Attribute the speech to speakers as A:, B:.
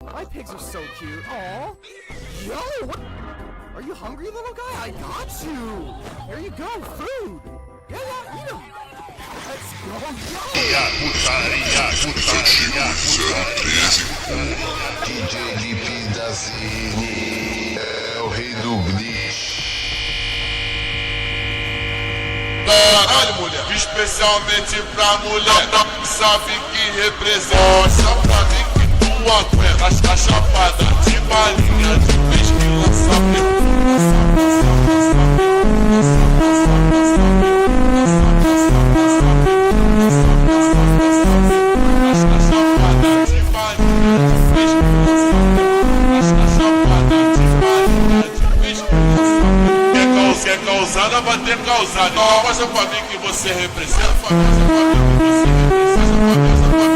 A: My pigs are so cute. Aw. Yo, what? Are you hungry, little guy? I got you. Here you go, food. Yeah, eat them. Let's go,
B: DJ Lipe da Zine é o rei do glitch.
C: Caralho, mulher, especialmente pra mulher, sabe que representa. Só pra mim que tu aguenta a chapada de balinha de vez que lança quer causada, vai ter causada. Mostra pra mim que você representa. Mostra pra mim que você representa.